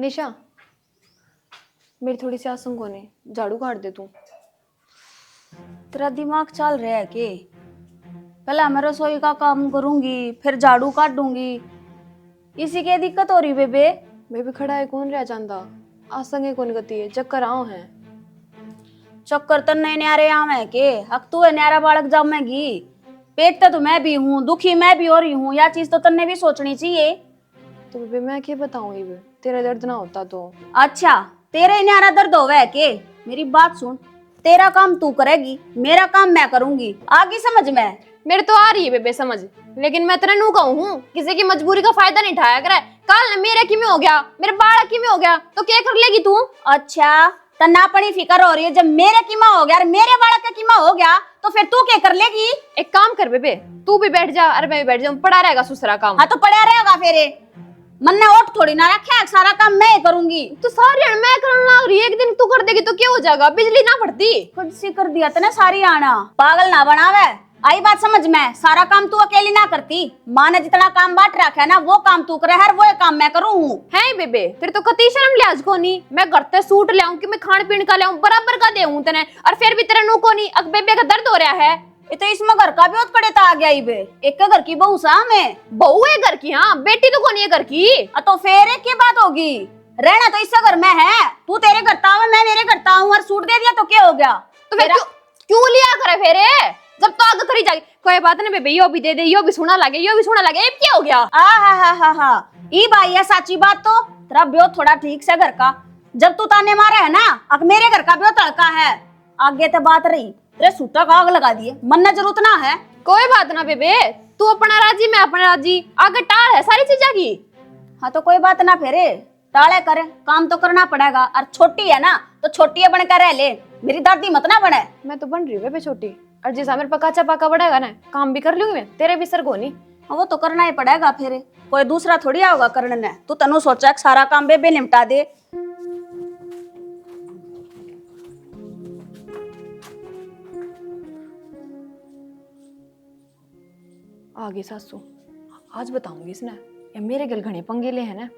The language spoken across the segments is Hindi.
निशा, मेरी थोड़ी सी आसन कोने झाड़ू काट दे तू। तेरा दिमाग चल रहा है कि पहले मैं रसोई का काम करूंगी फिर झाड़ू काटूंगी। इसी की दिक्कत हो रही बेबे। बेबी खड़ा है कौन रह जाता। आसन कौन गति है चक्कर आओ है। चक्कर तो नहीं न्यारे आम है के हक तू है न्यारा बालक जमेगी। पेट तो मैं भी हूँ, दुखी मैं भी हो रही हूँ। यह चीज तो तन्ने भी सोचनी चाहिए। तो बेबी मैं क्या बताऊं ये तेरा दर्द ना होता तो। अच्छा तेरे ही न्यारा दर्द होवे है के? मेरी बात सुन, तेरा काम तू करेगी, मेरा काम मैं करूंगी। आगे समझ में? मेरे तो आ रही है बेबे समझ, लेकिन मैं तेरे नू कहूं हूं किसी की मजबूरी का फायदा नहीं उठाया करे। कल मेरे की में हो गया, मेरे बालक की में हो गया तो क्या कर लेगी तू? अच्छा तना अपनी फिक्र हो रही है, जब मेरे कीमा हो गया और मेरे बालक का कीमा हो गया तो फिर तू क्या कर लेगी? एक काम कर बेबे, तू भी बैठ जा और मैं भी बैठ जाऊं, पड़ा रहेगा सुसरा काम। हाँ तो पड़ा रहेगा फिर। मन ने ओठ थोड़ी ना रखा है, सारा काम मैं ही करूंगी। तो सारी मैं करने लग रही है, एक दिन तू कर देगी तो क्या हो जाएगा? बिजली ना पड़ती। खुद सी कर दिया तने सारी आना। पागल ना बनावे। आई बात समझ में? सारा काम तू अकेली ना करती। माँ ने जितना काम बांट रखा है ना वो काम तू करे, हर वो काम मैं करूँ हूँ। है बेबे तेरे तो कती शर्म लिहाज को नहीं। मैं घर ते सूट ले आऊं कि मैं खान पीन का ले आऊं, बराबर का दे हूं तने, और फिर भी तेरा नू को नहीं। अब बेबे का दर्द हो रहा है। ये तो इसमें घर का भी बहुत कड़े आ गया इबे। एक के घर की बहू सा मैं। बहू है घर की, हाँ बेटी तो कौन है घर की। तो फिर एक की बात होगी। रहना तो इस घर में है। तू तेरे करता हूँ मैं मेरे करता हूँ, और सूट दे दिया तो क्या हो गया? तो फिर क्यों लिया करे फिर? जब तो आगे करी जाएगी। कोई बात नहीं बेबे, यो भी दे दे, यो भी सुना लगे, यो भी सुना लगे। अब क्या हो गया? हा ई भाई है साची बात। तो तेरा ब्यो थोड़ा ठीक से घर का। जब तू ताने मारा है ना, अब मेरे घर का ब्यो तड़का है। आगे तो बात रही तेरे सूटा का आग लगा दिए, मन न जरूरत ना है। कोई बात ना बेबे, तू अपना राजी मैं अपना राजी, आगे टाल है सारी चीजें की। हाँ तो कोई बात ना फिर टाले करे, काम तो करना पड़ेगा। और छोटी है ना तो छोटी बनकर रह ले, मेरी दादी मत ना बने। मैं तो बन रही हूँ बेबे छोटी, और जैसा मेरे पकाचा पाका बढ़ेगा ना काम भी कर लूंगी मैं, तेरे भी सर को नहीं। वो तो करना ही पड़ेगा फिर, कोई दूसरा थोड़ी आओगा करने ने। तू तनु सोचा सारा काम बेबे निपटा दे। आगे सासू आज बताऊंगी इसने, या मेरे गल घने पंगे ले है ना।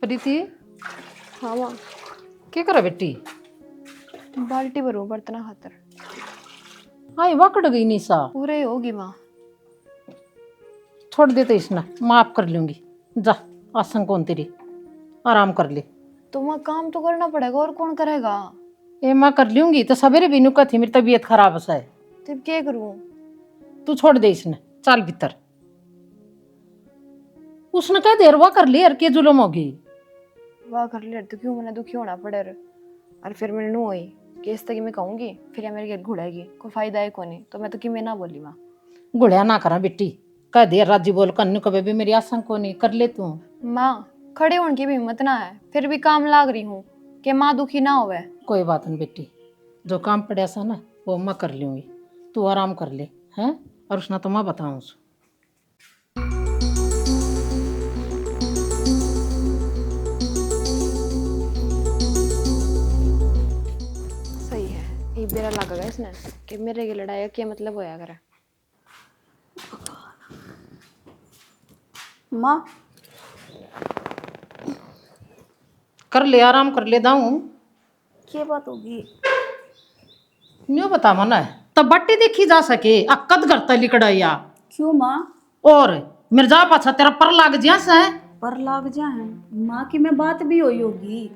प्रीति हाँ माँ, क्या करा बेटी? बाल्टी भरू बर्तना खातर। आई वाकड़ गई निशा। पूरे होगी माँ। छोड़ देते इसना, माफ कर लूंगी। जा आसन कौन तेरी, आराम कर ले। तो माँ काम तो करना पड़ेगा, और कौन करेगा? ए माँ कर लूंगी तो सवेरे भी नुका थी, मेरी तबीयत खराब है। तब क्या करूँ? तू छोड़ दे इसने, चल भीतर। उसने कह देर वाह कर ले यार, के जुलम होगी। वाह कर ले तो क्यों मैंने दुखी होना पड़े रे। और फिर मैंने नू हुई केस तक मैं कहूंगी, फिर या मेरे घर घुड़ेगी, कोई फायदा है को नहीं। तो मैं तो कि मैं ना बोली माँ। गुड़िया ना करा बेटी, कह देर राजी बोल कन्नू कभी भी मेरी आसन को नहीं कर ले तू। माँ खड़े होने की भी हिम्मत ना है, फिर भी काम लाग रही हूँ कि माँ दुखी ना होवे। कोई बात नहीं बेटी, जो काम पड़ा सा ना वो मैं कर लूंगी, तू आराम कर ले हैं। और उसने तो मैं बताऊँ। सही है, ये बेरा लगेगा इसने कि मेरे की लड़ाई क्या मतलब होया करे। माँ कर ले, आराम कर ले दाऊं। क्या बात होगी? न्यू बता मना तब बट्टी देखी जा सके अक्कद करता लिकड़ाइया। क्यों माँ? और मिर्जा पाछा तेरा पर लाग जिया से पर लाग जा है माँ की में बात भी हुई होगी।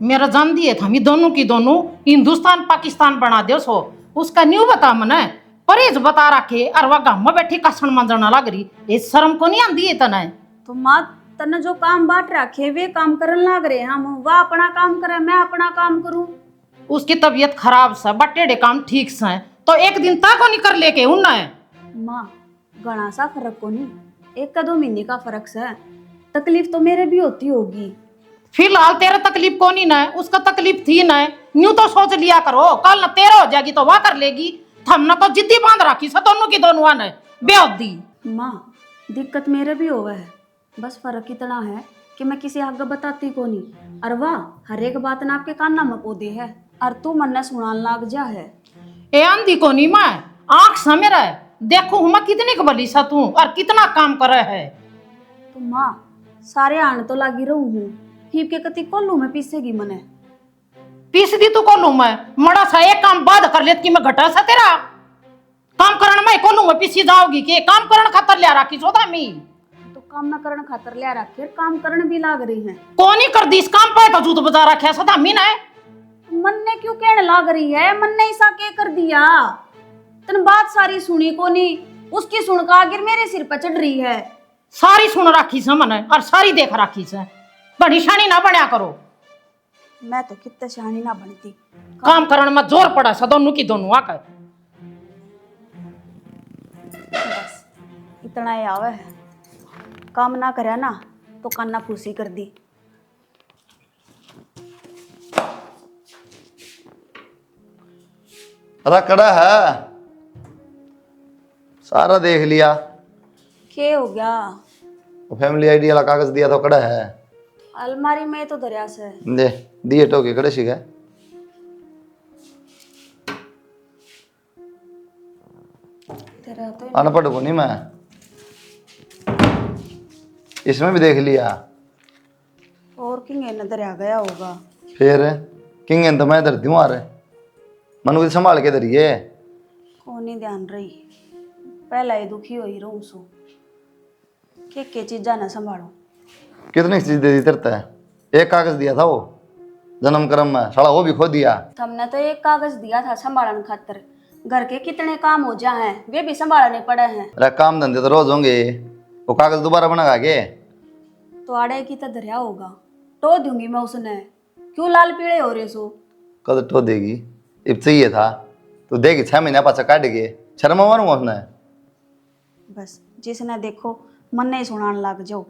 मेरा जान दिए था मी दोनों की दोनों हिंदुस्तान पाकिस्तान बना दे सो। उसका न्यू बता मना परहेज बता रखे और वह गाँव में बैठी कसण मंजना लग रही, ये शर्म को नहीं आंदी है तना। तो माँ तने जो काम बांट रखे वे काम करन लाग रहे हम, वह अपना काम करे मैं अपना काम करूं। उसकी तबीयत खराब सा, बटेड़े काम ठीक से तो एक दिन तक नहीं कर लेके उन्ना है। माँ घना सा फर्क को नहीं, 1-2 महीने का फर्क से। तकलीफ तो मेरे भी होती होगी। फिलहाल तेरा तकलीफ को नहीं ना है, उसका तकलीफ थी ना है। न्यू तो सोच लिया करो, कल न तेरा हो जाएगी तो वह कर लेगी। हमने तो जिद्दी बांध रखी से दोनों की दोनों ने बेअद्दी। माँ दिक्कत मेरे भी होवे है, बस फर्क इतना है कि मैं किसी आगे बताती को नहीं। और वाह हर एक बात ना आपके कान में पोदे है, और तू मन ने सुनान लाग जा है। ए आंधी को नहीं मैं आंख सा मेरा है। देखो मैं कितनी कबली सा तू और कितना काम करे है। तो माँ सारे आने तो लागी रहूं हूँ, हिप के कति कोल्लू में पीसेगी मने। पीस दी तू कोलू मैं मड़ा सा एक काम बाद कर लेत कि मैं घटा सा तेरा काम करण में कोलू में पीसी जाओगी कि काम करण खातर लिया राखी सोदा मी तो काम न करण खातर लिया रखे, काम करण भी लाग रही है। कोनी कर दी इस काम पे तो जूत बजा रखा सदा मी ना मन ने क्यों कहने लाग रही है, मन ने ऐसा क्या कर दिया? तन बात सारी सुनी कोनी, उसकी सुनकर आगे मेरे सिर पर चढ़ रही है। सारी सुन राखी से मन और सारी देख राखी से बड़ी शानी ना बनया करो। मैं तो कितने शानी ना बनती, काम करण में जोर पड़ा सा दोनों की दोनों आकर बस इतना ही आवे है। काम ना करे ना तो कान्ना फूसी कर दी। रखड़ा है सारा देख लिया। क्या हो गया? वो फैमिली आईडी वाला कागज दिया तो कड़ा है अलमारी में तो दरिया से दे दिए टोके कड़े सी गए। तेरा तो अनपढ़ को नहीं मैं इसमें भी देख लिया। और किंग न दरिया गया होगा। फिर किंग तो मैं धरती हूँ रहे मनु को संभाल के धरिए। को नहीं ध्यान रही, पहला ही दुखी हो ही रहूं सो के चीजा ना संभालो। कितनी चीज दे दी तरता है। एक कागज दिया था वो जन्म कर्म में साला वो भी खो दिया। हमने तो एक कागज दिया था संभालने खातर, घर के कितने काम हो जा हैं वे भी संभालने पड़े हैं। अरे काम धंधे तो रोज होंगे वो कागज दोबारा बना के तो आड़े की तो दरिया होगा, टो दूंगी मैं उसने। क्यों लाल पीले हो रहे सो? कद टो देगी अब चाहिए था तो देगी 6 महीने पाछा काट के शर्मा मारूंगा उसने। बस जिसने देखो मन नहीं सुनाने लग जाओ।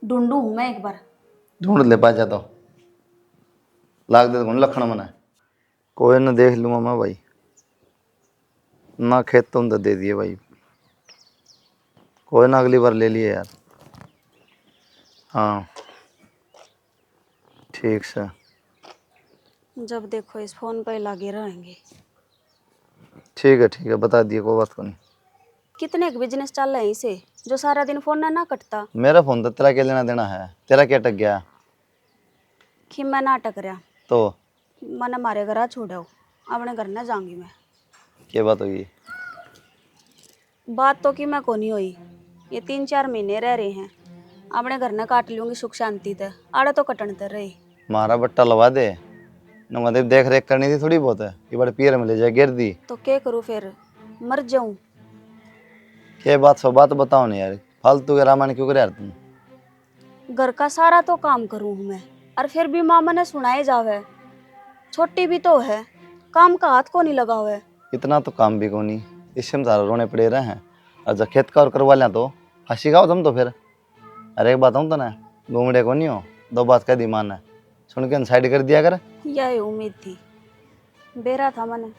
ढूंढू हूं मैं एक बार। ढूंढ ले पाचा तो लाग दे तो लखन मना कोई न देख लूंगा मैं भाई ना खेत तुम तो दे दिए भाई कोई ना अगली बार ले लिए यार। हाँ ठीक से जब देखो इस फोन पे लगे रहेंगे। ठीक है बता दिए कोई बात को नहीं। कितने का बिजनेस चल रहा है इसे जो सारा दिन फोन ना कटता? मेरा फोन तो तेरा क्या लेना देना है तेरा क्या टक गया कि मैं ना अटक रहा तो मन हमारे घर छोड़ो अपने घर ना जाऊंगी मैं। क्या बात होगी। बात तो कि मैं को नहीं हुई, ये 3-4 महीने रह रहे हैं अपने घर ना काट लूंगी सुख शांति से, आड़े तो कटनते रहे। मारा बट्टा लवा दे न मतलब देख रेख करनी थी थोड़ी बहुत है कि बड़े पीर में ले जाए गिर दी तो क्या करूँ फिर, मर जाऊं? क्या बात सब बात बताओ नहीं यार फालतू के रामायण क्यों करे यार तुम। घर का सारा तो काम करूँ मैं और फिर भी मामा ने सुनाए जावे। छोटी भी तो है, काम का हाथ को नहीं लगा हुआ है। इतना तो काम भी को नहीं इससे हम सारा रोने पड़े रहे हैं और जब खेत का और करवा लें तो हंसी गाओ तुम तो फिर। अरे एक बात हूँ तो ना घूमड़े को नहीं हो दो बात कह दी मान है सुन के साइड कर दिया कर। यही उम्मीद थी बेरा था मने,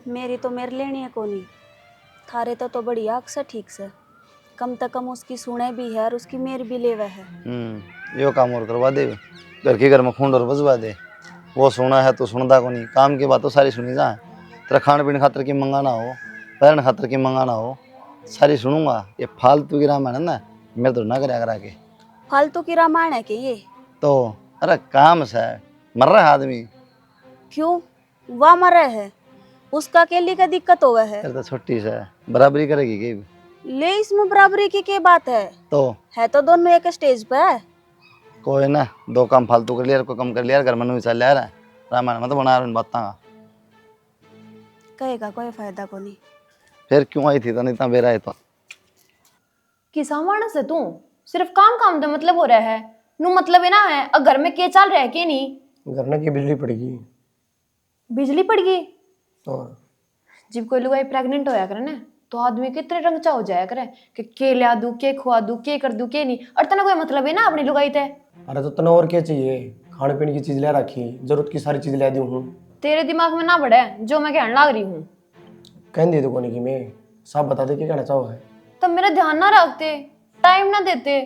मेरी तो मेरे लेनी है को नहीं। थारे तो बढ़िया अक्सर ठीक से कम से कम उसकी सुने भी है और उसकी मेर भी लेवे है। यो काम और करवा दे घर के घर में खूंड और बजवा दे। वो सुना है तो सुनता को नहीं काम की बात तो सारी सुनी जा। तेरा खान पीने खातर की मंगाना हो पहन खातर की मंगाना हो सारी सुनूंगा। ये फालतू की रामायण है ना मेरे तो ना करा के। फालतू की रामायण है कि ये? तो अरे काम से मर रहा है आदमी। क्यों वह मरे है उसका केली का दिक्कत हो है? तेरे तो छोटी से बराबरी करेगी कि ले इसमें बराबरी की क्या बात है? तो दोनों एक स्टेज पे है। कोई ना दो काम फालतू कर लिया कोई कम कर लिया घर में चल रहा है रामायण में तो बना रहा बात कहेगा कोई फायदा को नहीं। फिर क्यों आई थी तो नहीं बेरा है तो किसा मानस है तू सिर्फ काम काम दे मतलब हो रहा है नू मतलब है ना है और घर में के चल रहा है के नहीं। घर में की बिजली पड़ेगी। बिजली पड़ गई और जब कोई लुगाई प्रेग्नेंट होया करे ना तो आदमी कितने रंगचा हो जाया करे कि के लिया दू के खुआ दू के कर दू के नहीं और तना कोई मतलब है ना अपनी लुगाई ते। अरे तो तना और क्या चाहिए, खाने पीने की चीज ले रखी, जरूरत की सारी चीज ले दी हूँ। तेरे दिमाग में ना बढ़े जो मैं कहने लग रही हूँ। कह दी दुकान की मैं साफ बता दे क्या कहना चाहो है। तब मेरा ध्यान ना रखते टाइम ना देते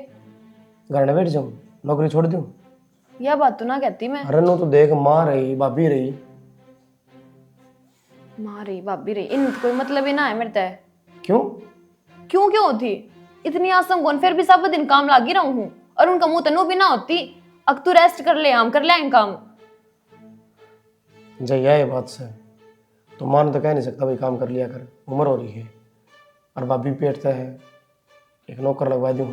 घर में बैठ जाऊँ नौकरी छोड़ दूँ। यह बात तो ना कहती मैं। अरे नो तो देख माँ रही भाभी रही माँ रही भाभी रही, इन कोई मतलब ही ना है मेरे तय। क्यों? क्यों होती इतनी आसम कौन, फिर भी सब दिन काम लागी रहूं हूँ और उनका मुंह तनु भी ना होती। अब तू रेस्ट कर ले, हम कर ले काम। जया ये बात से तो मान तो कह नहीं सकता भाई काम कर लिया कर, उम्र हो रही है और भाभी पेटता है, एक नौकर लगवा दूं।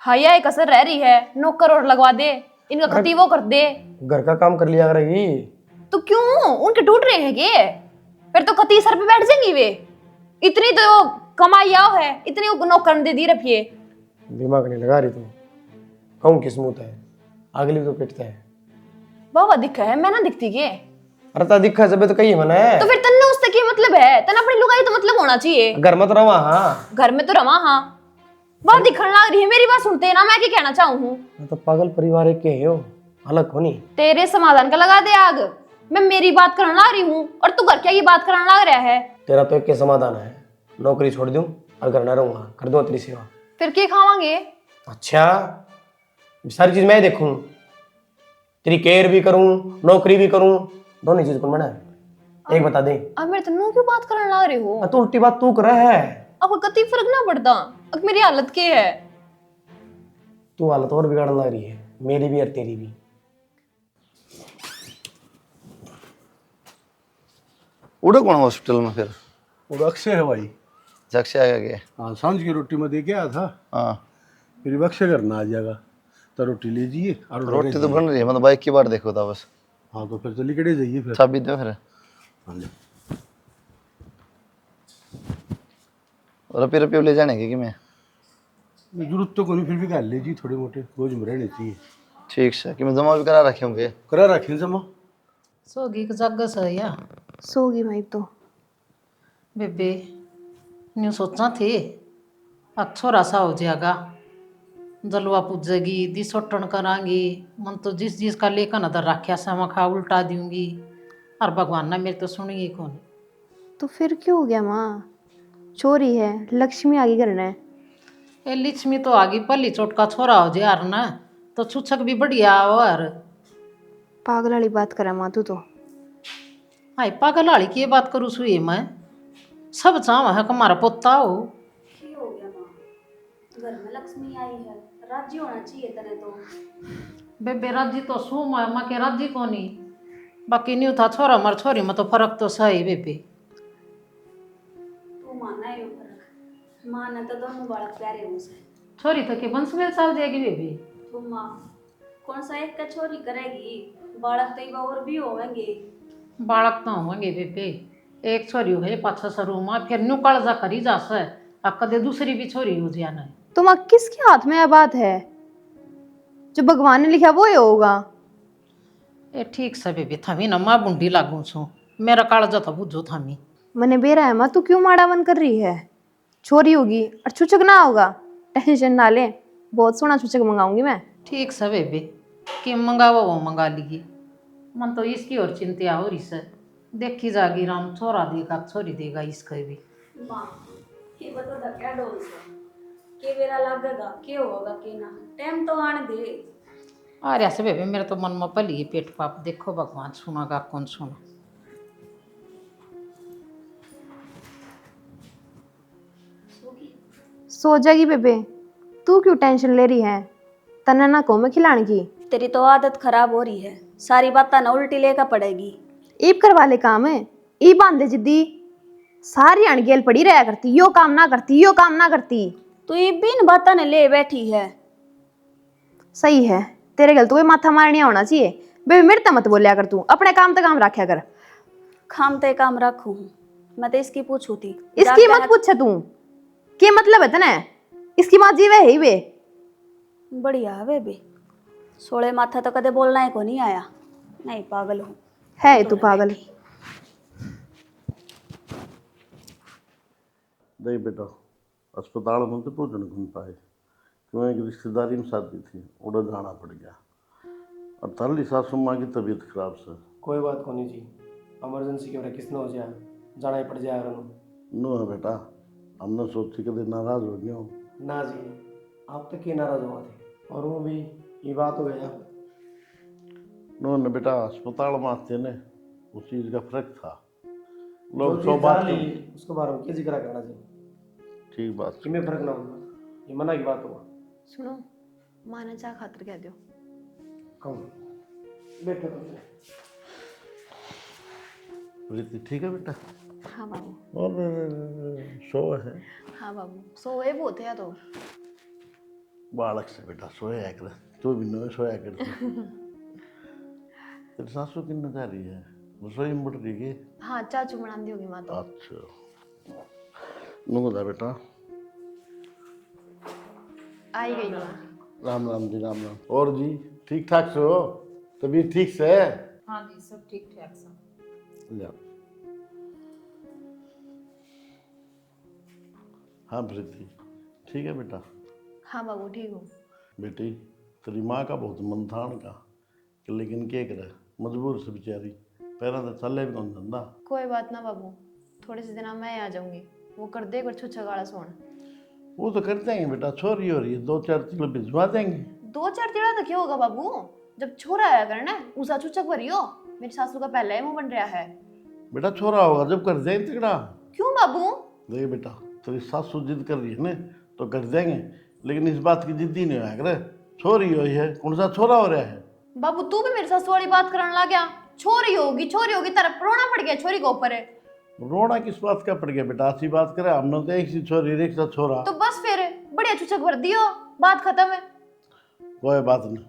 हाँ यह एक असर रह रही है, नौकर और लगवा दे, इनका खती वो कर दे। घर का काम कर लिया करेगी। तो क्यों उनके टूट रहे हैं के? फिर तो कती सर पे बैठ जाएंगी वे। इतनी तो कमाई आओ है, इतनी नौकर दे दी रखिए। दिमाग नहीं लगा रही तुम, कहूँ किस मुंह है, अगली तो पिटता है। बाबा दिखा है, मैं ना दिखती के? अरे ता दिखा जब तो कही मना है। तो फिर तन्ने उससे क्या मतलब है? तना अपनी लुगाई तो मतलब होना चाहिए। घर में तो रवा। हाँ घर में तो रवा। हाँ बात दिखने लग रही है, मेरी बात सुनते ना, मैं क्या कहना चाहूँ हूँ। मैं तो पागल परिवार के हो, अलग हो नहीं। तेरे समाधान का लगा दे आग, मैं मेरी बात करने लग रही हूँ और तू घर क्या की बात करने लग रहा है। तेरा तो एक के समाधान है, नौकरी छोड़ दूं और घर न रहूंगा, कर दूं तेरी सेवा। फिर क्या खावांगे? अच्छा सारी चीज मैं देखूं, तेरी केयर भी करूं, नौकरी भी करूं, दोनों चीज कौन बना है? एक बता दे। अब मेरे तन्नू क्यों बात करने लग रही हो? तो उल्टी बात तू कर रहा है। अब कति फर्क ना पड़ता, अब मेरी हालत क्या है? तू हालत और बिगाड़ने लग रही है, मेरी भी और तेरी भी। उड़ो कौन हॉस्पिटल में फिर? वो अक्षय है भाई। अक्षय आएगा क्या? हाँ सांझ की रोटी में दे के आया था, हाँ फिर अक्षय करना आ जाएगा तो रोटी ले जाइए और रोटी तो बन रही है, मतलब बाइक की बार देखो था बस। हाँ तो फिर तो लिकड़े जाइए फिर। चाबी दो फिर। हाँ जी। रपी रपी ले जाने की कि मैं? जरूरत तो कोई, फिर भी कर ले जी, थोड़े मोटे रोज में रहने चाहिए। ठीक है कि मैं जमा भी करा रखे होंगे। करा रखें जमा। सोगी का जग से या सोगी भाई तो बेबे न्यू सोचा थे छोरा सा हो जाएगा, जलवा पूजेगी, दिसोटन करांगी, मन तो जिस जिस का लेकर नजर रखा समा खा उल्टा दूंगी और भगवान ना मेरे तो सुनिए कौन। तो फिर क्यों हो गया माँ? चोरी है, लक्ष्मी आगे करना है। ए लक्ष्मी तो आगे पली चोट का छोरा हो जाए ना तो छुछक भी बढ़िया और पागल वाली बात करा माँ तू तो। हाय पागल वाली की बात करूँ सुई मैं, सब चाह है हमारा पोता हो। हो गया माँ, घर में लक्ष्मी आई है, राज्य होना चाहिए तेरे तो। बेबे राजी तो सू माँ के राजी को नहीं, बाकी न्यू था छोरा मर छोरी में तो फर्क तो सही बेबे। तू मानना है फर्क, माँ ने तो दोनों बालक प्यारे मुझसे। छोरी तो के वंश में चल जाएगी बेबी। तू माँ कौन सा एक का चोरी करेगी, बालक तो और भी होंगे। बालक तो होंगे बेबे, एक छोरी हो गई पाछा सरू माँ, फिर न्यू कालजा करी जा से कदे दूसरी भी छोरी हो जाना। तो माँ किसके हाथ में यह बात है? जो भगवान ने लिखा वो ही होगा। ए ठीक से बेबी थमी ना माँ बुंडी लागू छू, मेरा कालजा था बुझो थमी। मने बेरा है माँ, तू क्यों माड़ा मन कर रही है? छोरी होगी और छुचक ना होगा, टेंशन ना ले, बहुत सोना छुचक मंगाऊंगी मैं। ठीक से बेबी कि मंगावा वो मंगा लीगी, मन तो इसकी और चिंता हो रही से, देखी जागी राम छोरा देगा छोरी देगा इसका भी। माँ ये बता क्या डोल से के बेरा लगेगा, के होगा के ना, टाइम तो आने दे। आ रहा से बेबी मेरे तो मन में पली पेट पाप, देखो भगवान सुनागा कौन सुना। सो जाएगी बेबे, तू क्यों टेंशन ले रही है? तना ना को मैं खिलाने की। तेरी तो आदत खराब हो रही है, सारी बातें ना उल्टी लेकर पड़ेगी। ईब करवा ले काम है, ई बांधे जिद्दी सारी अणगेल पड़ी रहा करती, यो काम ना करती, यो काम ना करती। तू ये बिन बातें ने ले बैठी है। सही है, तेरे गल तो कोई माथा मारने होना चाहिए। बेबी मेरे तो मत बोलिया कर, तू अपने काम तक काम रखा कर। खाम ते काम रखू, मैं तो इसकी पूछू थी। इसकी मत पूछे तू, के मतलब है तने? इसकी माँ जीवे है ही वे। बढ़िया है बेबी, सोले माथा तो कदे बोलना है को नहीं आया। नहीं पागल हूँ है तू पागल। नहीं बेटा, अस्पताल में तो तू नहीं घूम पाए, क्यों एक रिश्तेदारी में शादी थी, उधर जाना पड़ गया और ताली सासू माँ की तबीयत खराब से। कोई बात को नहीं जी, इमरजेंसी के वजह किसने हो जाए, जाना ही पड़ जाएगा। नो है बेटा, हमने सोची कभी नाराज हो गया हो। ना जी, आप तक ही नाराज हुआ थे और वो भी ये बात हो गया। नो न बेटा, अस्पताल में आते ने उस चीज़ का फर्क था, लोग जो सौ चीज बात जान ली कर- उसके बारे में क्या जिक्र करना चाहिए? ठीक बात। कि मैं फर्क ना होगा, ये मना की बात होगा। सुनो, माँ ने चाह खातर कह दियो। कहूँ बैठो तुम। प्रीति ठीक है बेटा? हाँ बाबू। और सो है हाँ बाबू, सोए बहुत है तो। बालक से बेटा सोया कर, तू भी न सोया कर। तेरी सासू किन्ने जा रही है? रसोई में बढ़ रही है? हाँ, चाचू बना दी होगी माँ तो। अच्छा नुको जा बेटा। आई गई माँ। राम राम जी, राम राम। और जी ठीक ठाक से हो? तबीयत ठीक से है? हाँ जी सब ठीक ठाक सब। जा। हाँ प्रीति ठीक है बेटा? हाँ बाबू ठीक हूँ। बेटी तेरी माँ का बहुत मन था का, लेकिन क्या करे, मजबूर से बेचारी, पहला तो चले भी कौन धंधा। कोई बात ना बाबू, थोड़े से दिन मैं आ जाऊंगी, वो कर दे कुछ छुच्छा गाड़ा सोन। वो तो कर देंगे बेटा, छोरी हो रही है, 2-4 किलो भिजवा देंगे। 2-4 तिड़ा तो क्या होगा बाबू, जब छोरा आया करना है उसा चुचक भरियो। मेरी सासू का पहला ही मुंह बन रहा है। बेटा छोरा होगा जब कर देंगे तिकड़ा। क्यों बाबू? देख बेटा तेरी सासू जिद कर रही है ना तो कर देंगे, लेकिन इस बात की जिद्दी नहीं होया करे, छोरी हुई है, कौन सा छोरा हो रहा है? बाबू तू भी मेरी सासू वाली बात करने लग गया। छोरी होगी तरफ रोना पड़ गया छोरी के ऊपर है। रोना किस बात का पड़ गया बेटा, अच्छी बात करे, हमने तो एक सी छोरी एक सा छोरा। तो बस फिर बढ़िया चुचक भर दियो, बात खत्म है। कोई बात नहीं,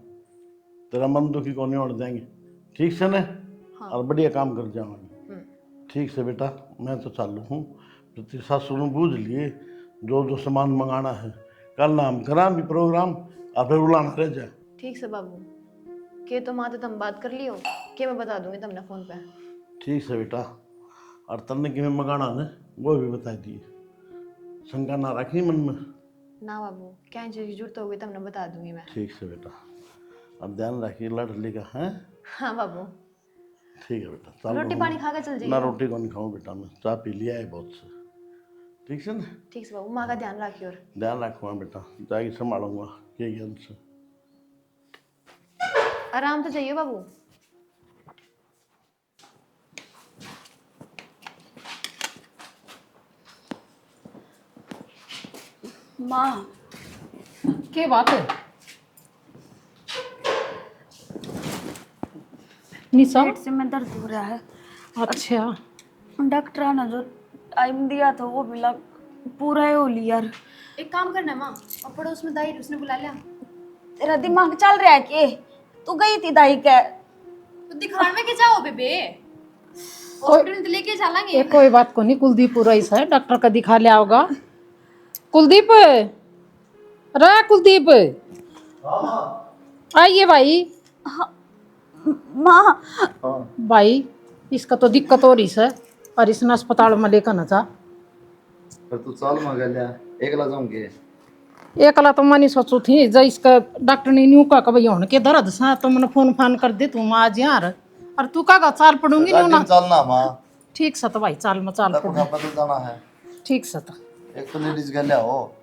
तेरा मन दुखी को नहीं होने देंगे, ठीक से ना? हाँ। और बढ़िया काम कर जाओगे। ठीक से बेटा, मैं तो चालू हूँ, तेरी सासू ने बूझ लिए जो जो सामान मंगाना है, कल ना हम करा भी प्रोग्राम और फिर उलाना रह जाए। ठीक से बाबू, के तो माते तुम बात कर लियो, के मैं बता दूंगी तुमने फोन पे। ठीक से बेटा, और तन्ने कि मैं मंगाना है वो भी बता दिए, शंका ना रखी मन में। ना बाबू, क्या चीज की जरूरत होगी तुमने बता दूंगी मैं। ठीक से बेटा, अब ध्यान रखिए लड़ली का है। हाँ बाबू। ठीक है बेटा, चालू रोटी हूँ पानी मैं। खा के चल ना जाइए। रोटी को नहीं खाऊं बेटा, मैं चाय पी लिया है बहुत से, ठीक से ना? ठीक से बाबू, माँ का ध्यान रखियो। ध्यान रखूँगा बेटा, जाके संभालूंगा के ज्ञान से। आराम से जाइए बाबू। माँ क्या बात है निशा? पेट से में दर्द हो रहा है। अच्छा डॉक्टर ने जो टाइम दिया था वो भी लग पूरा ही हो लिया। एक काम करना माँ, और पड़ोस में दाई उसने बुला लिया। तेरा दिमाग चल रहा है कि तू गई थी दाई के? तो दिखाने में क्या जाओ बेबे, हॉस्पिटल में लेके चलेंगे। ये कोई बात को नहीं, कुलदीप पूरा ही है, डॉक्टर का दिखा लिया होगा। कुलदीप रा कुलदीप आइए भाई। माँ भाई इसका तो दिक्कत हो रही है और इसने अस्पताल में लेकर न जा। फिर तू चाल में गया एकला जाऊंगे। एकला तो मैं नहीं सोचू थी, जब इसका डॉक्टर ने न्यू का भाई होने के दर्द सा तो मैंने फोन फान कर दे तू आज यार, और तू का चाल पड़ूंगी नहीं ना। चलना माँ, ठीक सा तो भाई चाल में चाल पड़ू। बदल जाना है। ठीक सा तो एक तो लेडीज गल्या हो,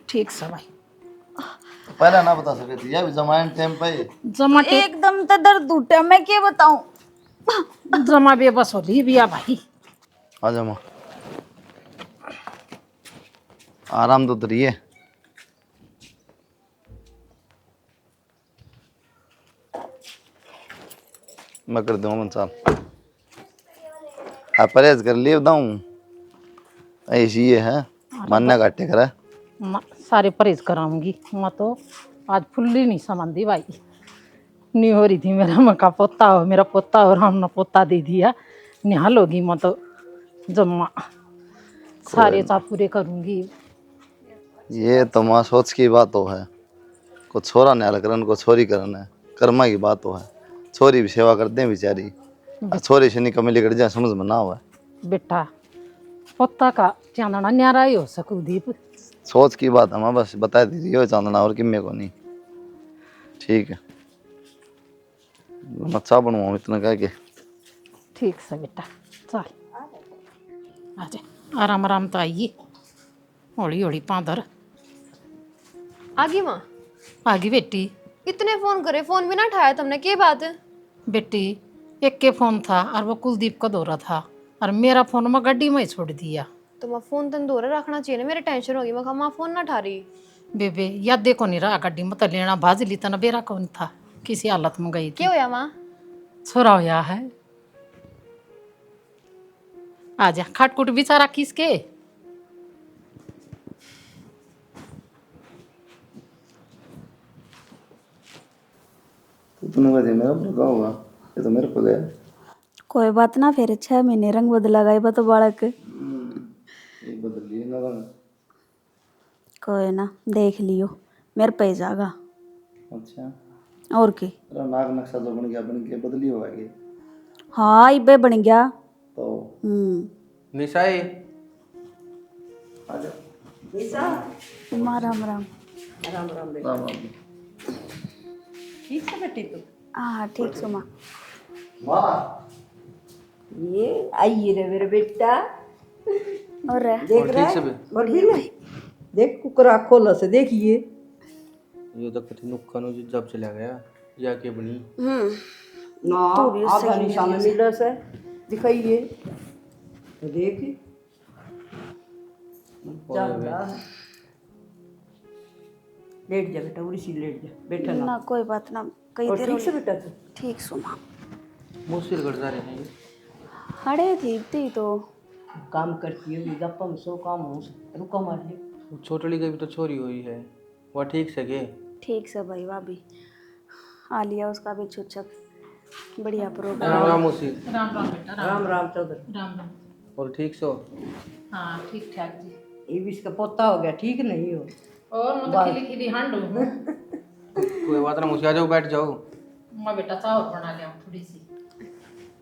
ठीक सा भाई। पहले ना बता सके थी, ये भी जमाइन टाइम पे ही। जमा एकदम तो दर्द उठा, मैं क्या बताऊं। जमा बेबस हो ली बिया भाई। आ जा माँ, आराम तो करिए। मैं कर दूंगा मन साहब, आप परहेज कर लिए बताऊँ, ऐसी ये है मानना काटे करा। सारे परहेज कराऊंगी मैं तो, आज फुल्ली नहीं समझी भाई, नहीं हो रही थी मेरा मका पोता हो, मेरा पोता और हमने पोता दे दिया, निहाल होगी मैं तो जम्मा सारे चा पूरे करूंगी। ये तो माँ सोच की बात हो है, को छोरा निहाल करन को छोरी करन है, कर्मा की बात हो है। छोरी भी सेवा करते हैं बेचारी, और छोरी से निकम लेकर जाए समझ में ना हुआ। बेटा पोता का चांदना न्यारा ही हो सकू दीप। सोच की बात है माँ, बस बता दीजिए हो चांदना और किम्मे को नहीं। ठीक है, अच्छा बनवाऊँ इतना कह के। ठीक से बेटा चल आजा, आराम आराम तो आइए, हौली हौली पादर आगी माँ, आगी बेटी। इतने फोन करे, फोन भी ना उठाया तुमने, क्या बात है? बेटी एक के फोन था और वो कुलदीप का दौरा था और मेरा फोन मैं गड्डी में ही छोड़ दिया। तो मैं फोन तन दूर रखना चाहिए ना, मेरे टेंशन होगी। मैं कहा माँ फोन ना ठा रही। बेबे याद देखो नहीं रहा गड्डी में तो लेना भाज ली तना बेरा कौन था किसी हालत में गई थी। क्या होया माँ? छोरा होया है। आजा खाटकुट बेचारा किसके। तो तूने कहा मेरा भड़का होगा, ये तो मेरे को गया। कोई बात ना, फिर 6 महीने रंग बदला गए तो बालक। एक बदल लिए ना रंग। कोई ना, देख लियो, मेरे पे जागा। अच्छा और की। तेरा नाक नक्शा जो बन के बदली होगा ये हाँ इबे बन गया। तो। निशाई आजा। माँ राम राम। राम राम। ठीक है बेटी तो हाँ ठीक सुमा। माँ ये आई रे मेरा बेटा। और रे देख रहा है और भी नहीं देख कुकरा खोला से देखिए। ये तो कथी नुक्का नु जब चला गया या के बनी ना आधा निशान मिला से दिखाइए तो देख जा रहा है। लेट जा बेटा, उड़ी सी लेट जा, बैठा ना। ना कोई बात ना, कई और देर ठीक हो से बेटा तू ठीक सुमा। मुझसे गड़ जा रहे हैं ये। हड़े थी तो काम करती है गप्पा में सो काम हो रुका मार ले। वो छोटड़ी की भी तो छोरी हुई है, वह ठीक से गे। ठीक से भाई भाभी आ लिया उसका भी छुच्छक। बढ़िया प्रोग्राम। राम राम मौसी। राम राम बेटा राम राम चौधरी। राम राम। और ठीक सो? हाँ ठीक ठाक जी। ये भी इसका पोता हो गया, ठीक नहीं हो। और मैं खिली खिली हांड हूँ। कोई बात ना मौसी, आ जाओ बैठ जाओ। मैं बेटा चावल बना लिया थोड़ी सी।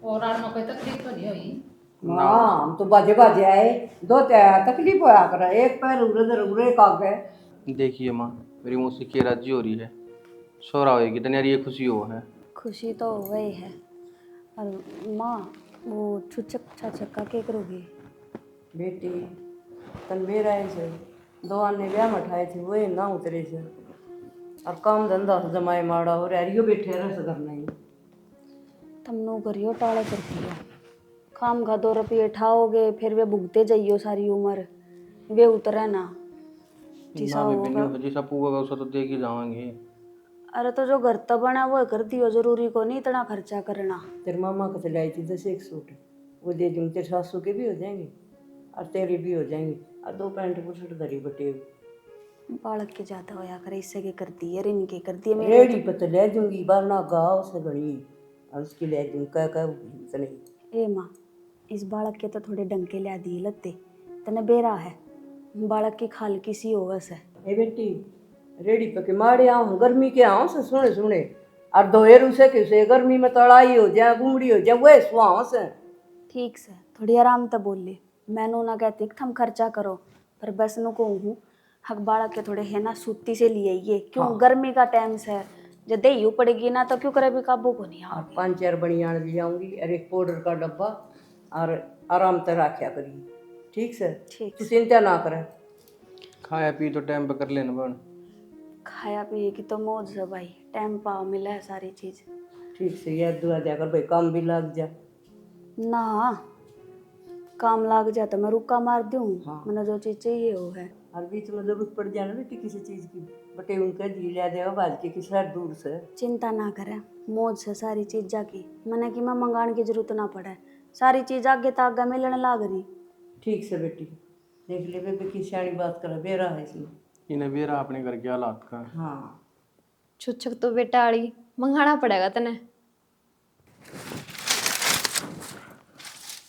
और आज में कोई तकलीफ तो नहीं हुई। हाँ हम तो बाजे बाजे आए, दो तकलीफ होया कर, एक पैर उड़े उड़े का गए। देखिए माँ, मेरी मौसी की राजी हो रही है, छोरा होएगी तो यार ये खुशी हो है। खुशी तो वही है। और माँ वो छुच्छक छाछक का क्या करोगी? बेटी तन मेरा से दो आने ब्याह मठाए थे वो ना उतरे से, और काम धंधा से जमाए माड़ा हो रहा बैठे रह से करना ही। तुम नो करियो टाले करती हो, काम का 2 रुपये ठाओगे फिर वे भुगते जाइयो सारी उम्र, वे उतरे ना जिसा ना बेबी होगा। नहीं, जैसा पूगा उसा तो देख ही जाएंगे। अरे तो जो घर तो बना वो कर दियो, जरूरी को नहीं इतना खर्चा करना। तेरे मामा को चलाई थी 10 एक सूट, वो दे दूँ, तेरे सासू के भी हो जाएंगे और तेरे भी हो जाएंगे, और 2 पैंट बुशर्ट धरी बटे। बालक के जाता होया करे, इससे के करती है रिन के करती है मेरे। रेडी पर तो ले दूंगी, वरना गाँव से बनी और उसकी ले दूँ कह नहीं। ए माँ इस बालक के तो थोड़े डंके लिया दिए लत्ते, तने बेरा है बालक की खाल किसी होगा से। ए बेटी रेडी पे के मारे आऊँ गर्मी के आऊँ से सुने सुने, और दोहेर उसे किसे गर्मी में तड़ाई हो जाए गुमड़ी हो जाए वह सुहाव से। ठीक से थोड़ी आराम तो बोल ले, मैनू ना कहती कि थम खर्चा करो, पर बस नु को हूँ हक बालक के थोड़े है ना सूती से लिए ये क्यों। हाँ। गर्मी का टाइम से जब दही पड़ेगी ना तो क्यों करे भी काबू को नहीं। और 5-4 बनियान ले आऊँगी और एक पाउडर का डब्बा, और आराम से रखा करिए। ठीक से ठीक तू चिंता ना करे। खाया पी तो टाइम पे कर लेना बन। खाया पिए की तो मौज है भाई, टाइम पाओ मिला है सारी चीज। ठीक से याद दुआ जाकर भाई काम भी लग जा ना, काम लाग जा तो मैं रुका मार दूँ। हाँ। मैंने जो चीज चाहिए वो है। और बीच में जरूरत पड़ जाए ना बेटी किसी चीज़ की, बटे उनके जी लिया देगा बाज के किसी हर दूर से। चिंता ना करे, मौज से सारी चीज जाकी मैंने कि मैं मंगाने की जरूरत ना पड़े, सारी चीज आगे तागा मिलने लाग रही। ठीक से बेटी देख ले बेबी की सियाणी बात कर, बेरा है इसमें। इन्हें भी रहा अपने घर के हालात का। हाँ छुच्छक तो बेटा आड़ी मंगाना पड़ेगा तने।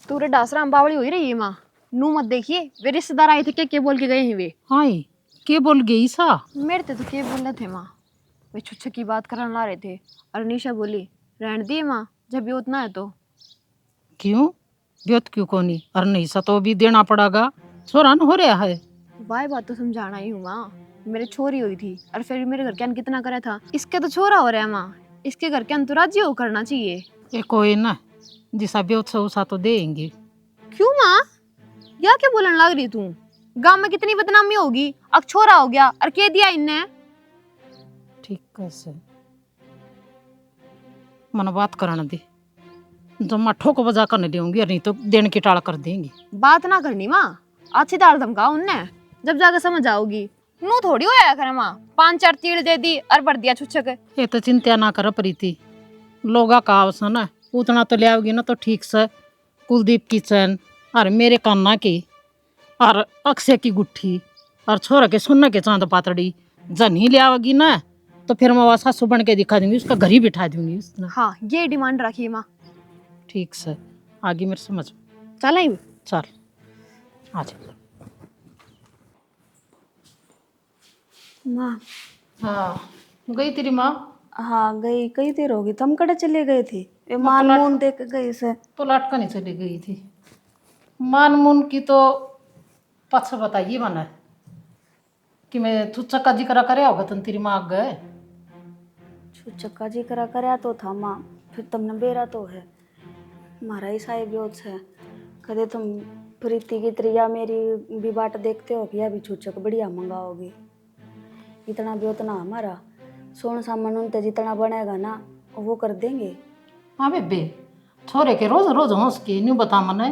तूरे डासरा बावड़ी हुई रही है माँ, नू मत देखिए वे रिश्तेदार आए थे क्या बोल के गए हैं वे। हाय के बोल गई सा? मेरे ते तो क्या बोल रहे थे माँ, वे छुच्छक की बात करने ला रहे थे और निशा बोली रहने दिए माँ जब ये उतना है तो। क्यों ब्योत क्यों कोनी? और नहीं सा तो भी देना पड़ेगा, छोरा न हो रहा है। वाह बात तो समझाना ही हूँ माँ, मेरे छोरी हुई थी और फिर मेरे घर के अन कितना करा था, इसके तो छोरा हो रहा है माँ, इसके घर के अन तो राज्य हो करना चाहिए। ये कोई ना जिसा ब्योत से उसा तो देंगे। क्यों माँ या क्या बोलने लग रही तू? गांव में कितनी बदनामी होगी, अब छोरा हो गया और कह दिया इनने। ठीक कैसे मन बात करना दे। जब मैं ठोक बजा कर नहीं दूंगी और नहीं तो देने की टाल कर देंगी। बात ना करनी माँ, अच्छी दाल धमकाओ उनने, जब जाकर समझ आओगी। नू थोड़ी होया करे माँ, 5-4 तीड़ दे दी और भर दिया छुच्छक। ये तो चिंता ना कर प्रीति, लोगा का अवसन है उतना तो ले आओगी ना तो ठीक से। कुलदीप की चैन और मेरे कान्ना की और अक्षय की गुट्ठी और छोरा के सोना के चांद पातड़ी जब नहीं ले आओगी ना तो फिर मैं वैसा सुबह के दिखा दूंगी, उसका घर ही बिठा दूंगी उसने। हाँ ये डिमांड रखी माँ। ठीक से आगे मेरे समझ। चल आई चल अच्छा। माँ। हाँ गई तेरी माँ? हाँ गई, कई देर होगी। तुम कड़े चले गए थे? ये मान मून देख के गई से। तो लटका नहीं चली गई थी। मान मुन की तो पछ बताइए मना कि मैं तुझसे का जिक्र करे होगा तुम तेरी माँ गए। चक्का जी करा करया तो था माँ, फिर तुमने बेरा तो है हमारा ही साहेब ब्योत है। कदे तुम प्रीति की त्रिया मेरी भी बाट देखते हो कि अभी छूचक बढ़िया मंगाओगी। इतना ब्योत ना हमारा, सोन सामान उनते जितना बनेगा ना वो कर देंगे। हाँ बेबे, छोरे के रोज रोज हंस के नहीं बता मने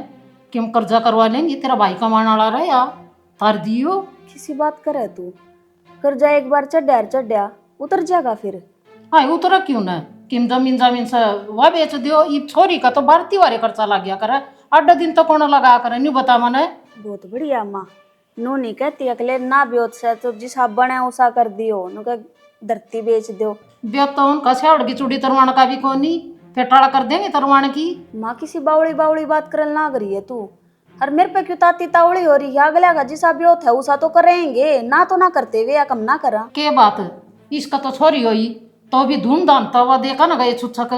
कि हम कर्जा करवा लेंगे, तेरा भाई कमाने वाला रहे या तार दियो। किसी बात करे तू, कर्जा एक बार चढ़ा उतर जाएगा फिर। हाँ उतरा क्यों न, किम जमीन से वह बेच दियो। ये छोरी का तो भारती वारे खर्चा लग गया करे, 8 दिन तो कौन लगा करे नहीं बता मने। बहुत बढ़िया माँ, नो नहीं कहती अगले ना ब्योत से तो जिसा बने उसा कर दियो, नो कह धरती बेच दो। ब्योत तो उनका सेवड़ की चूड़ी तरवाण का भी कोनी, फिर टाड़ा कर देंगे तरवाण की। माँ किसी बावड़ी बावड़ी बात करल ना करी है तू, और मेरे पे क्यों ताती तावड़ी हो रही है? अगला का जिसा ब्योत है उसा तो करेंगे ना, तो ना करते वे या कम ना करा। के बात इसका तो छोरी हुई तो भी धूमधाम तो वह देखा ना गए छुच्छक,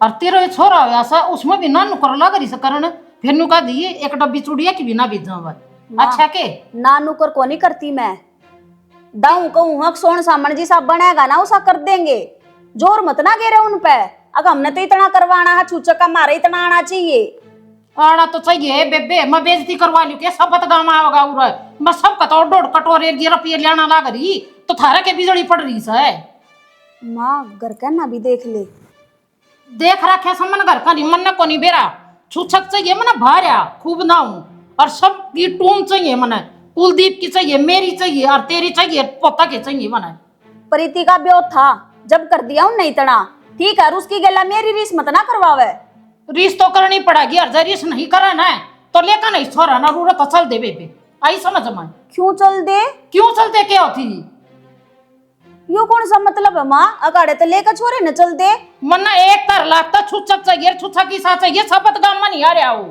और तेरा ये छोरा हो ऐसा उसमें भी ना नुकर लगा रही सकरण, फिर नुका दिए एक डब्बी चूड़िया की भी ना बीत जाओ। अच्छा के ना नुकर को नहीं करती मैं, दाऊ कहूँ हक सोन सामन जिसा बनेगा ना उसा कर देंगे। जोर मत ना गिरे उन पे, अगर हमने तो इतना करवाना है छूचक का, मारा इतना आना चाहिए। आना तो चाहिए बेबे, मैं बेइज्जती करवा लूं के सब गाँव आओगा उरा, बस सब कतो 1.5 कटोरे रुपये लेना लाग रही तो थारा के बिजली पड़ रही है। माँ घर का ना भी देख ले। देख रखे समन घर का नहीं मन को नहीं बेरा, छुछक चाहिए मना भार्या खूब नाऊ, और सब की टूम चाहिए मना, कुलदीप की चाहिए, मेरी चाहिए और तेरी चाहिए, पोता के चाहिए मना। प्रीति का ब्योत था जब कर दिया उन नहीं तना ठीक है, उसकी गला मेरी रीस मत ना करवावे। रीस तो करनी पड़ेगी, और रीस नहीं करा ना तो लेकर नहीं छोरा ना रूरा तो चल दे बेबे। आई समझ में? क्यों चल दे? क्यों चलते क्या होती? यो कौन सा मतलब है माँ? अगाड़े तो लेकर छोरे न चल दे। मन्ना 1 तर लाख छुच्छक चाहिए, छुच्छक की साथ चाहिए, सबत गाँव में नहीं आ रहा हो।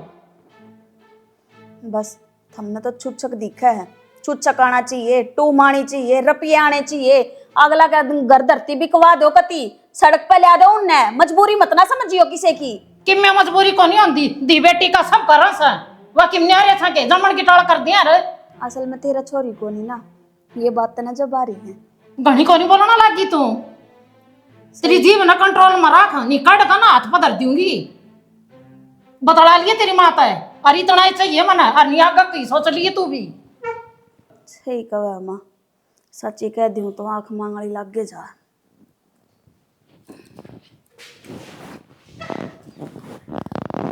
बस हमने तो छुच्छक दिखा है, छुच्छक आना चाहिए, टूम आनी चाहिए, रुपये आने चाहिए। अगला का घर धरती बिकवा दो, कती सड़क पे ला दो उन्ने, मजबूरी मत ना समझियो किसी की। कि मैं मजबूरी को नहीं आंदी, दी बेटी का सब कर सा वह किम नहीं आ रहे के जमन की टाल कर दिया रे। असल में तेरा छोरी को नहीं ना, ये बात ना जब आ रही है। घनी को नहीं बोलना लगी तू, तेरी जीव ना कंट्रोल में रख, नहीं कट का ना हाथ पधर दूंगी। बतला लिए तेरी माता है, और इतना ही चाहिए मना, और नहीं आगा की सोच लिए तू भी। सही कहा माँ, सच्ची कह दूं तो आंख मांगड़ी लग गे जा।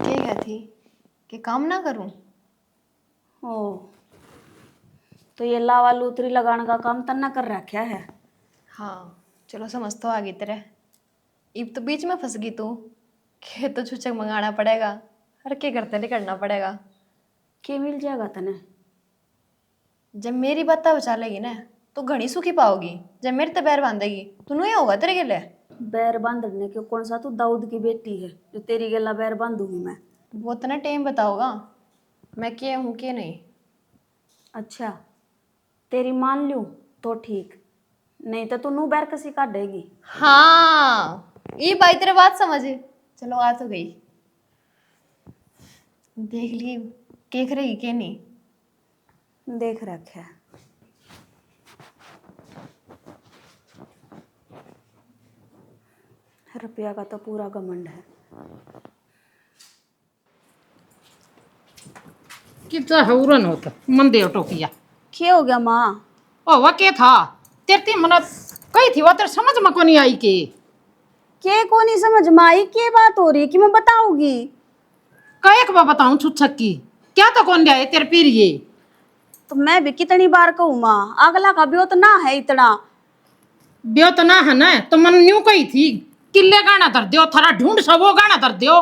क्या कहती कि काम ना करूं? ओ तो ये लावा लूतरी लगाने का काम तन्ना कर रखा है। हाँ चलो समझ तो आ गई तेरे, इब तो बीच में फंस गई तू कि तो छुच्छक मंगाना पड़ेगा, अरे क्या करते नहीं करना पड़ेगा। के मिल जाएगा तने? जब मेरी बात बचा लेगी ना तो घनी सुखी पाओगी, जब मेरे तबैर बांधेगी तो नहीं होगा तेरे के लिए। बैर बांधने के कौन सा तू दाऊद की बेटी है जो तेरी गला बैर बांधूंगी मैं? वो तो ना टाइम बताओगा मैं क्या हूँ क्या नहीं। अच्छा तेरी मान लूं तो ठीक, नहीं तो तू नू बैर कसी काटेगी। हाँ ये भाई तेरे बात समझ, चलो आ तो गई, देख ली केक रही के नहीं। देख रखा है। रुपया का तो पूरा घमंड है। कितना हौरन होता मंदे टोकिया। क्या हो गया माँ? ओ वह के था तेरती मना कही थी, वह तेरे समझ में को नहीं आई के को नहीं समझ में आई? क्या बात हो रही कि मैं बताऊंगी? कहे के बताऊं छुच्छक की क्या तो कौन लिया तेरे पीर ये। तो मैं भी कितनी बार कहूँ माँ, अगला का ब्योत तो ना है इतना। ब्यो तो ना है ना तो मन न्यू कही थी किले गाना धर दियो थारा ढूंढ सब वो गाना धर दियो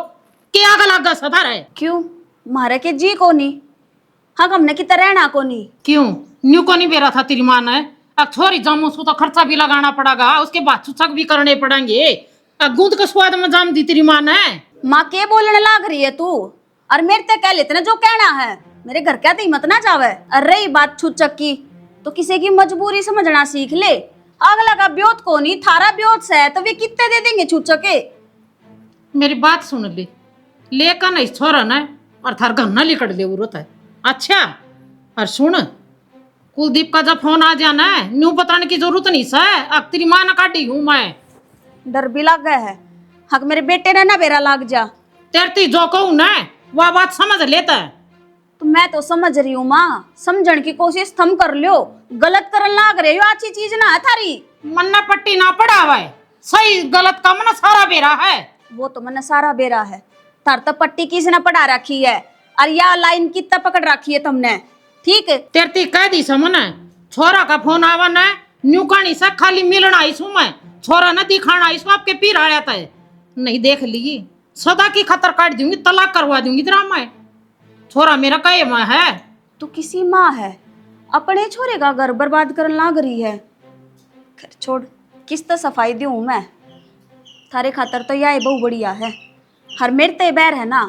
क्या आग लगा सदा रहे। क्यों मारे के जी को नहीं, हाँ हमने कितना रहना को नहीं। क्यों न्यू को नहीं बेरा था तेरी माँ ने। अब छोरी जामू सु तो खर्चा भी लगाना पड़ेगा, उसके बाद छुच्छक भी करने पड़ेंगे। अब गूंद का स्वाद में जाम दी तेरी माँ ने। माँ के बोलने लाग रही है तू, और मेरे ते कह लेते ना जो कहना है, मेरे घर क्या हिम्मत ना जावे। अरे रही बात छुच्छक की तो किसी की मजबूरी समझना सीख ले। अगला का ब्योत को नहीं, थारा ब्योत से है तो वे कितने दे देंगे छुच्छक के। मेरी बात सुन ले, लेकर नहीं छोरा ना और थार घर ना लिकड़ ले उरत है। अच्छा और सुन, कुलदीप का जब फोन आ जाना है न्यू बताने की जरूरत नहीं है। अब तेरी माँ ना काटी हूँ मैं। डर भी लग गया है, हक मेरे बेटे ने ना बेरा लाग जा। तेरती जो कहूँ ना वह बात समझ लेता है। तो मैं तो समझ रही हूँ माँ, समझने की कोशिश थम कर लियो। गलत करन लाग रहे हो, अच्छी चीज ना है थारी। मन्ना पट्टी ना पड़ा हुआ है, सही गलत का मना सारा बेरा है। वो तो मैंने सारा बेरा है, तार तो पट्टी किसने पढ़ा रखी है और या लाइन कितना पकड़ रखी है तुमने। ठीक है तेरती कह दी समझ, छोरा का फोन आवा ना न्यू कहानी से खाली मिलना आई सू मैं, छोरा न दिखाना आई सू आपके पीर आ जाता है। नहीं देख ली सदा की खतर काट दूंगी, तलाक करवा दूंगी तेरा मैं। छोरा मेरा कहे मैं है। तू किसी माँ है, अपने छोरे का घर बर्बाद करन लाग रही है। खैर छोड़, किस तो सफाई दूं मैं थारे खातर, तो यह बहु बढ़िया है। हर मेरे ते बैर है ना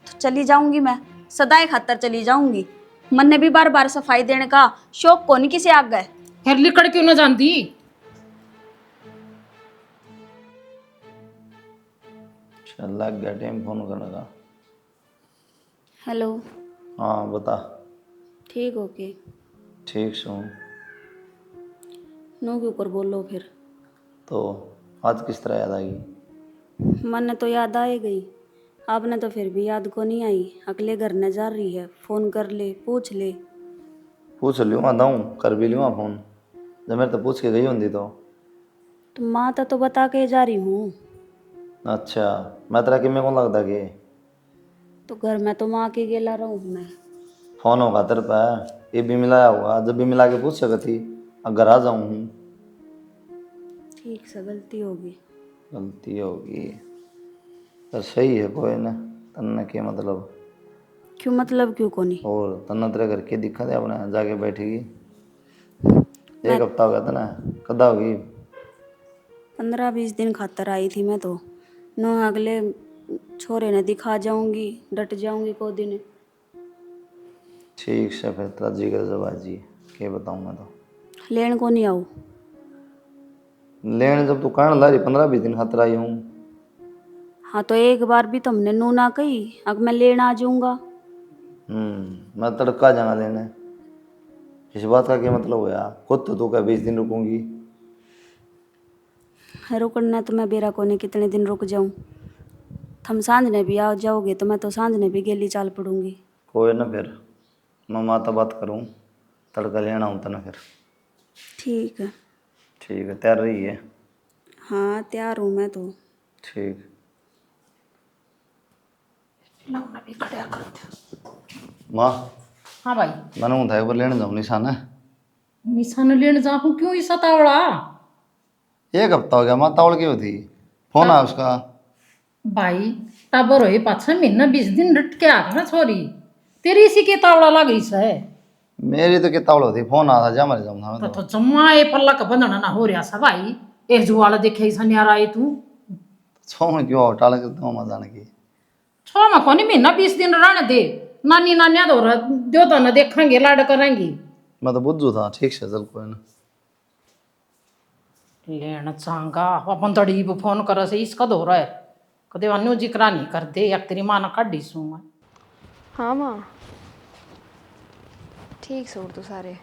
तो चली जाऊंगी मैं, सदाए खातर चली जाऊंगी। मन ने भी बार बार सफाई देने का शौक को नहीं किसी आग गए। फिर लिकड़ क्यों न जानती। चल लग गया टाइम फोन करने का। हेलो हाँ बता। ठीक हो के ठीक सो। नो के ऊपर बोलो फिर। तो आज किस तरह याद आएगी? मन ने तो याद आए गई, आपने तो फिर भी याद को नहीं आई। अगले घर न जा रही है, फोन कर ले पूछ ले। पूछ लियो दाऊँ कर भी लियो फोन, जब मेरे तो पूछ के गई होंगी तो माँ तो बता के जा रही हूँ। अच्छा मैं तेरा कि मेरे को लगता कि तो घर में तो माँ के गेला रहूँ मैं। फोन होगा तेरे पे, ये भी मिलाया होगा, जब भी मिला के पूछ सकती अगर आ जाऊँ हूँ। ठीक से गलती होगी। गलती होगी तो सही है, कोई ना। तन्ना के मतलब क्यों मतलब क्यों को नहीं। और तन्ना तेरे घर के दिखा दे अपने जाके बैठेगी। एक हफ्ता हो गया था ना, कदा होगी? 15-20 दिन खातर आई थी मैं तो। नो अगले छोरे ने दिखा जाऊंगी, डट जाऊंगी को दिन। ठीक से फिर तेरा जी कर जबाजी के बताऊँ मैं तो। लेन को नहीं आऊ। लेने जब तू कहने ला रही 15-20 दिन खातर आई हूँ। हाँ तो एक बार भी तुमने नू ना कही, अब मैं लेन आ जाऊंगा। मैं तड़का जाना लेने, इस बात का क्या मतलब हुआ? खुद तो तू क्या 20 दिन रुकूंगी? रुकना तो मैं बेरा कोने कितने दिन रुक जाऊं। थम सांझ ने भी आ जाओगे तो मैं तो सांझ ने भी गेली चाल पड़ूंगी। कोई ना फिर मैं माता बात करूँ, तड़का लेना हूँ तना फिर। ठीक है। ठीक है तैयार रही है? हाँ तैयार हूँ मैं तो। ठीक। माँ हाँ भाई मैंने हूँ था एक बार लेने जाऊँ निशान है। निशान लेने जाऊँ क्यों इस सतावड़ा। एक हफ्ता हो गया माँ, तावड़ की होती फोन आया उसका। भाई टाबर हो पाछा महीना 20 दिन रट के आ गया ना छोरी, तेरी इसी के तावड़ा लग गई है। मेरी तो क्या तावड़ होती, फोन आया था जा मर जाऊँ था मैं तो तो। जम्मा ये पल्ला का बंधना ना हो रहा सा भाई। एक जुआला देखे ऐसा नहीं आ रहा है तू। छो में क्यों टाल करता हूँ मजा आने की। छो में कोनी महीना 20 दिन रहने दे, नानी नानिया दो दो तो न देखेंगे लाड करेंगे। मैं तो बुझू था। ठीक से चल कोई ना। लेना चाहूंगा अपन तड़ी फोन कर से इसका दो रहा है, कदे अन्य जिक्रा नहीं कर दे या तेरी माँ ना काढ़ी सू मैं। हाँ माँ ठीक सूट तो सारे।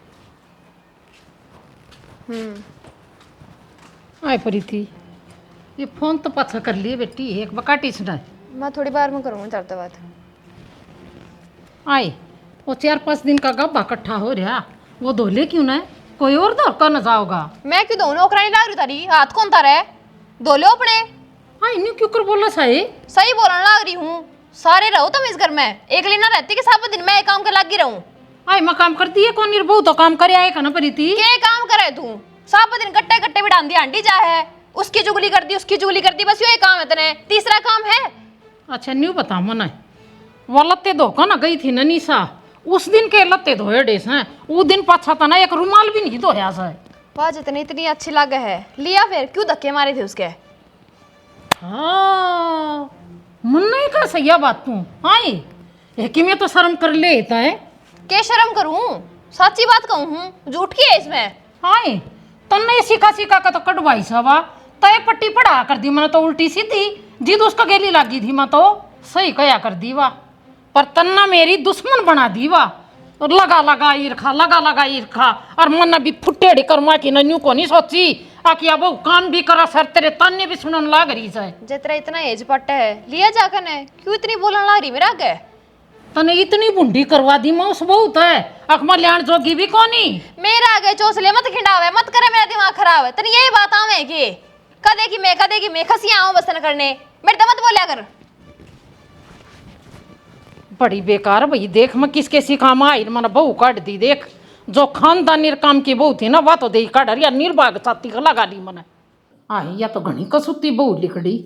आए परी थी ये फोन तो पाछा कर लिए बेटी, एक बकाटी सुना मैं थोड़ी बार में करूँगी चलते बात। आए वो 4-5 दिन का गब्बा इकट्ठा हो रहा, वो धोले क्यों ना है? कोई और दौर कर न जाओगा। मैं क्यों दोनों ओकरा नहीं लाग रही तारी, हाथ कौन तारा है? धो लो अपने। हाँ इन्हें क्यों कर बोला सही? सही बोलने लाग रही हूँ। सारे रहो तुम इस घर में, एकली ना रहती कि सारा दिन मैं एक काम कर लगी रहूं। आई मैं काम करती है कौन निर्भव तो काम करे आए ना परी थी। क्या काम करे तू? सारा दिन कट्टे कट्टे बिठान दी आंटी जा है, उसकी चुगली कर दी उसकी चुगली कर दी, बस यही काम है तने, तीसरा काम है? अच्छा न्यू बता मना वो लत्ते धोखा ना गई थी ना निशा, उस दिन के लत्ते धोए डेस हैं, वो दिन पाछा था ना एक रुमाल भी नहीं धोया सा। वाह जितनी इतनी अच्छी लगे है, लिया फिर क्यों धक्के मारे थे उसके? हाँ मन नहीं कर सही बात तू। आई एक में तो शर्म कर लेता है। क्या शर्म करूं? सच्ची बात कहूं हूं, झूठ की है इसमें? आई तन्ने सीखा सीखा का तो कटवाई सवा तय पट्टी पढ़ा कर दी मैंने तो उल्टी सीधी जिद उसका गेली लगी थी मैं तो सही कया कर दी वा, पर तन्ना मेरी दुश्मन बना दी वा। और लगा लगा ईर्खा और मन भी फुटेड़ी करमा की नन्यू को नहीं सोची आकि अब वो काम भी करा सर तेरे तन्ने भी सुनन लाग रही है। जितना इतना एज पट्टा है लिया जाकर ने, क्यों इतनी बोलने लग रही मेरा आगे? तने इतनी बुंडी करवा दी मौस बहुत है अखमा लियान जोगी भी कोनी। मेरा आगे चौसले मत खिंडावे, मत करे मेरा दिमाग खराब है। तने यही बात आवे कि कदे की मैं खसियां आऊं बसन करने, मेरे तो मत बोलिया कर। बड़ी बेकार भाई देख मैं किसके सिखामा आई मन बहू काट दी देख, जो खानदानी काम की बहू थी ना वह तो दे काट या निर्भाग छाती का लगा ली मन। आई या तो घनी कसुती बहू लिखड़ी,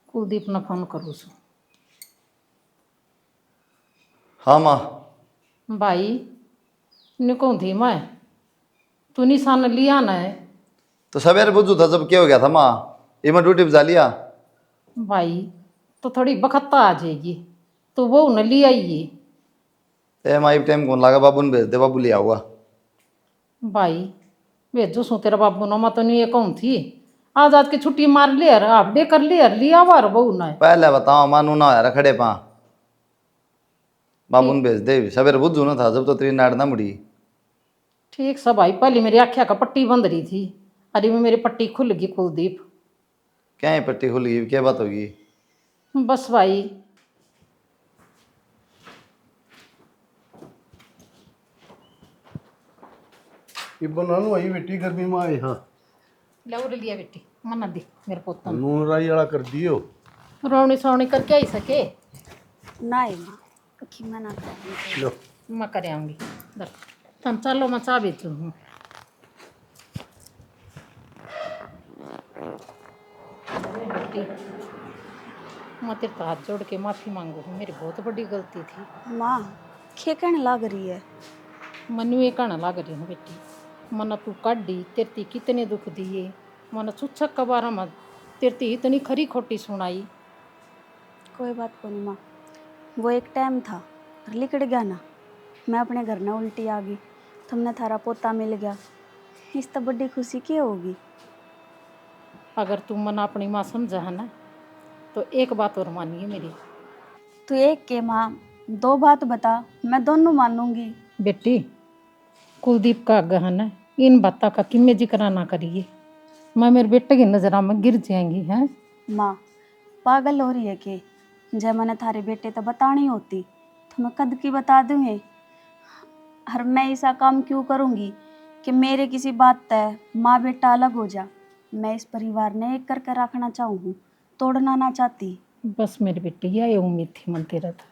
कुलदीप न फोन करूँ सु। हाँ माँ। भाई निको थी मैं तू निशान लिया न है तो सवेरे बुझू था जब क्या हो गया था माँ, ये मैं ड्यूटी पे जा लिया। भाई तो थोड़ी बखत्ता आ जाएगी तो वो न ले आइए। ते माँ टाइम कौन लगा, बाबू ने भेज दे, बाबू ले आऊगा। भाई भेजो सो तेरा बाबू न मैं तो नहीं ये कहूँ थी आज आज की छुट्टी मार ले हाफ डे कर लिया वार बहू न। पहले बताओ मानू ना यार खड़े पा, बाबू ने भेज दे, सवेरे बुझू ना था जब तो तेरी नाड़ ना मुड़ी। ठीक सब भाई पहले मेरी आख्या का पट्टी बंद रही थी, अरे में मेरी पट्टी खुल गई कुलदीप। क्या है पट्टी खुल गई, क्या बात होगी? बस भाई ये बनानू आई बेटी गर्मी में आए। हाँ लौर लिया बेटी मना दी मेरे पोता नून राई वाला कर दियो। रोवनी सोवनी करके आई सके नहीं माँ कि मैं ना करूँगी। लो मैं कर आऊँगी दर तुम चलो मैं चाह बेचू हूँ। बेटी मैं तेरे हाथ जोड़ के माफ़ी मांगू हूँ, मेरी बहुत बड़ी गलती थी। माँ खे कहने लग रही है। मनु ये कहना लग रही हूँ बेटी, मन तू काटी तेरती कितने दुख दिए, मन छुच्छक का बारा मत तेरती इतनी खरी खोटी सुनाई। कोई बात को नहीं माँ, वो एक टाइम था और लिकड़ गया ना, मैं अपने घर ना उल्टी आ गई, तुमने थारा पोता मिल गया, इस तो बड़ी खुशी क्या होगी। अगर तुम मन अपनी माँ समझा है ना तो एक बात और मानिए मेरी। तू एक के माँ दो बात बता, मैं दोनों मानूंगी। बेटी कुलदीप का गहन है, इन बातों का किमे जिक्र ना करिए, मैं मेरे बेटे की नजरा में गिर जाएंगी। हैं माँ पागल हो रही है कि जब मैंने थारे बेटे तो बतानी होती तो मैं कद की बता दूँगी। हर मैं ऐसा काम क्यों करूँगी कि मेरे किसी बात तय माँ बेटा अलग हो जा। मैं इस परिवार ने एक करके रखना चाहूँ, तोड़ना ना चाहती। बस मेरी बेटी यही उम्मीद थी मन तेरा था।